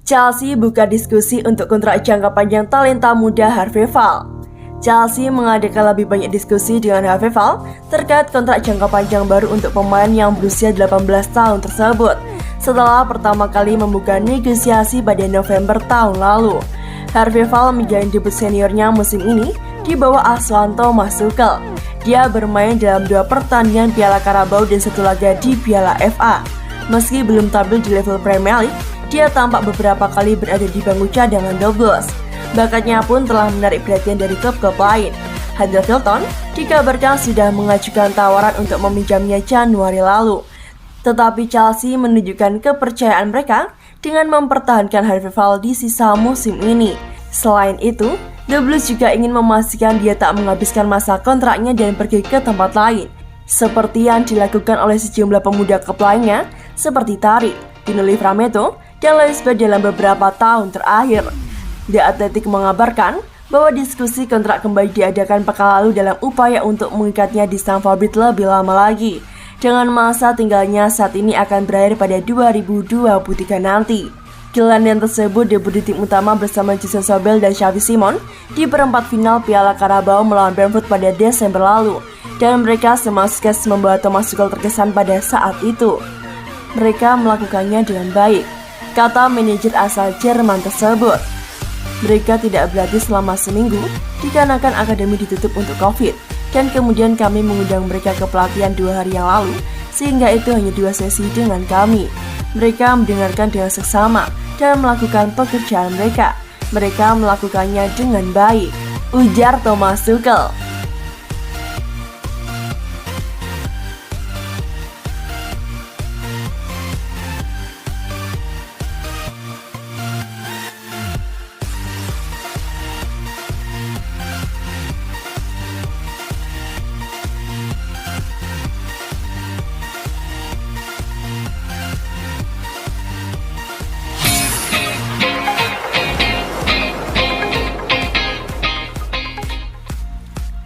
Chelsea buka diskusi untuk kontrak jangka panjang talenta muda Harvey Fall. Chelsea mengadakan lebih banyak diskusi dengan Harvey Fall terkait kontrak jangka panjang baru untuk pemain yang berusia 18 tahun tersebut, setelah pertama kali membuka negosiasi pada November tahun lalu. Harvey Fall menjalani debut seniornya musim ini di bawah asuhan Thomas Tuchel. Dia bermain dalam 2 pertandingan Piala Carabao dan 1 laga di Piala FA. Meski belum tampil di level Premier League, dia tampak beberapa kali berada di bangku cadangan The Blues. Bakatnya pun telah menarik perhatian dari klub-klub lain. Huddersfield dikabarkan sudah mengajukan tawaran untuk meminjamnya Januari lalu. Tetapi Chelsea menunjukkan kepercayaan mereka dengan mempertahankan Harvey Fall di sisa musim ini. Selain itu, The Blues juga ingin memastikan dia tak menghabiskan masa kontraknya dan pergi ke tempat lain, seperti yang dilakukan oleh sejumlah pemuda klub lainnya seperti Tariq, Dino Livramento, dan Lisbeth dalam beberapa tahun terakhir. The Athletic mengabarkan bahwa diskusi kontrak kembali diadakan pekan lalu dalam upaya untuk mengikatnya di Stamford Bridge lebih lama lagi, dengan masa tinggalnya saat ini akan berakhir pada 2023 nanti. Gelandang tersebut debut di tim utama bersama Jason Sobel dan Xavi Simons di perempat final Piala Carabao melawan Brentford pada Desember lalu, dan mereka semua sukses membawa Thomas Tuchel terkesan pada saat itu. Mereka melakukannya dengan baik, kata manajer asal Jerman tersebut. Mereka tidak berlatih selama seminggu dikarenakan akademi ditutup untuk COVID, dan kemudian kami mengundang mereka ke pelatihan 2 hari yang lalu, sehingga itu hanya 2 sesi dengan kami. Mereka mendengarkan dengan seksama dan melakukan pekerjaan mereka. Mereka melakukannya dengan baik, ujar Thomas Tuchel.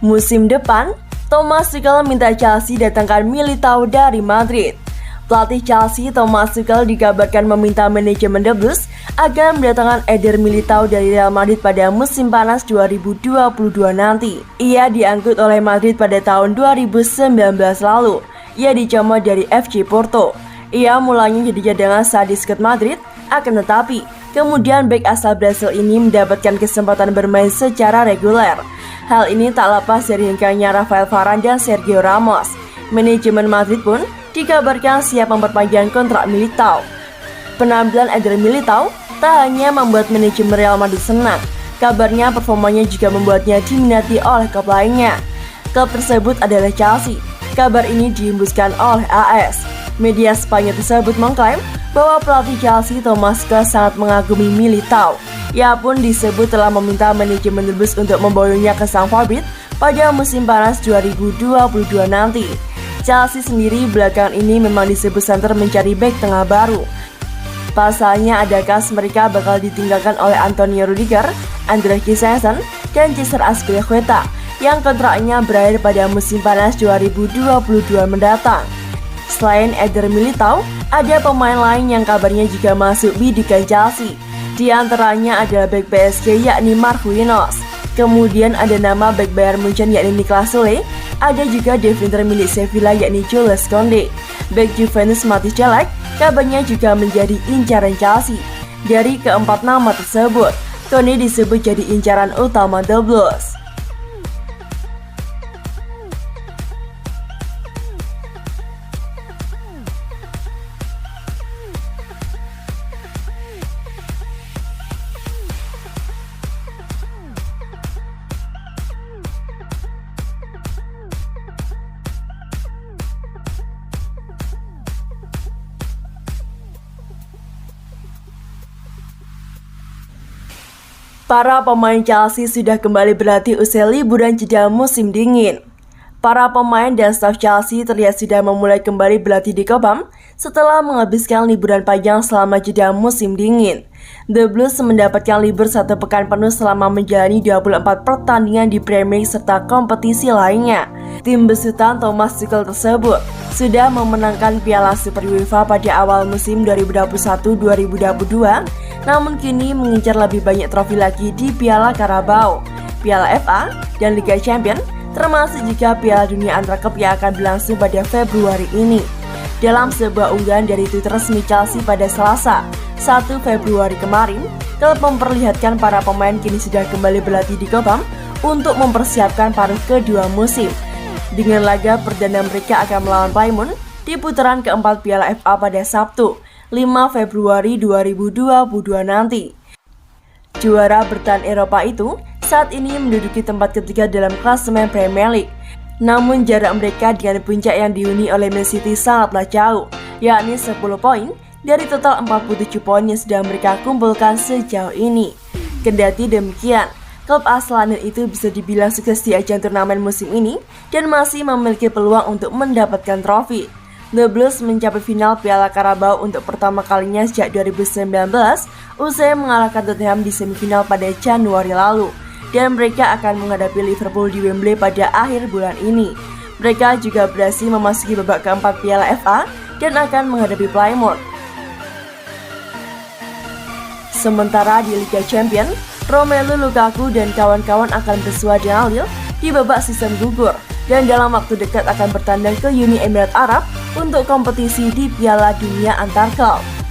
Musim depan, Thomas Tuchel minta Chelsea datangkan Militao dari Madrid. Pelatih Chelsea Thomas Tuchel dikabarkan meminta manajemen The Blues agar mendatangkan Eder Militao dari Real Madrid pada musim panas 2022 nanti. Ia diangkut oleh Madrid pada tahun 2019 lalu. Ia dicomot dari FC Porto. Ia mulanya jadi cadangan saat di skuad Madrid, akan tetapi kemudian bek asal Brasil ini mendapatkan kesempatan bermain secara reguler. Hal ini tak lepas dari hengkangnya Rafael Varane dan Sergio Ramos. Manajemen Madrid pun dikabarkan siap memperpanjang kontrak Militao. Penampilan Eder Militao tak hanya membuat manajemen Real Madrid senang, kabarnya performanya juga membuatnya diminati oleh klub lainnya. Klub tersebut adalah Chelsea. Kabar ini dihembuskan oleh AS. Media Spanyol tersebut mengklaim bahwa pelatih Chelsea Thomas Tuchel sangat mengagumi Militao. Ia pun disebut telah meminta manajemen The Blues untuk membawanya ke Stamford Bridge pada musim panas 2022 nanti. Chelsea sendiri belakangan ini memang disebut center mencari bek tengah baru. Pasalnya ada kas mereka bakal ditinggalkan oleh Antonio Rudiger, Andreas Christensen, dan Cesar Azpilicueta yang kontraknya berakhir pada musim panas 2022 mendatang. Selain Eder Militao, ada pemain lain yang kabarnya juga masuk bidikan Chelsea. Di antaranya adalah bek PSG yakni Marquinhos. Kemudian ada nama bek Bayern Munchen yakni Niklas Süle. Ada juga defender milik Sevilla yakni Jules Koundé. Bek Juventus Mathys de Ligt kabarnya juga menjadi incaran Chelsea. Dari keempat nama tersebut, Koundé disebut jadi incaran utama The Blues. Para pemain Chelsea sudah kembali berlatih usai liburan jeda musim dingin. Para pemain dan staf Chelsea terlihat sudah memulai kembali berlatih di Cobham setelah menghabiskan liburan panjang selama jeda musim dingin. The Blues mendapatkan libur 1 pekan penuh selama menjalani 24 pertandingan di Premier League serta kompetisi lainnya. Tim besutan Thomas Tuchel tersebut sudah memenangkan Piala Super UEFA pada awal musim 2021-2022 namun kini mengincar lebih banyak trofi lagi di Piala Carabao, Piala FA, dan Liga Champions, termasuk juga Piala Dunia antar klub yang akan berlangsung pada Februari ini. Dalam sebuah unggahan dari Twitter resmi Chelsea pada Selasa, 1 Februari kemarin, klub memperlihatkan para pemain kini sudah kembali berlatih di Cobham untuk mempersiapkan paruh kedua musim. Dengan laga perdana mereka akan melawan Plymouth di putaran keempat Piala FA pada Sabtu, 5 Februari 2022 nanti. Juara bertahan Eropa itu saat ini menduduki tempat ketiga dalam klasemen Premier League. Namun jarak mereka dengan puncak yang dihuni oleh Man City sangatlah jauh, yakni 10 poin dari total 47 poin yang sudah mereka kumpulkan sejauh ini. Kendati demikian, klub asal London itu bisa dibilang sukses di ajang turnamen musim ini dan masih memiliki peluang untuk mendapatkan trofi. The Blues mencapai final Piala Carabao untuk pertama kalinya sejak 2019 usai mengalahkan Tottenham di semifinal pada Januari lalu, dan mereka akan menghadapi Liverpool di Wembley pada akhir bulan ini. Mereka juga berhasil memasuki babak keempat Piala FA dan akan menghadapi Plymouth. Sementara di Liga Champions, Romelu Lukaku dan kawan-kawan akan bersua dengan Lille di babak sistem gugur dan dalam waktu dekat akan bertandang ke Uni Emirat Arab untuk kompetisi di Piala Dunia antar klub.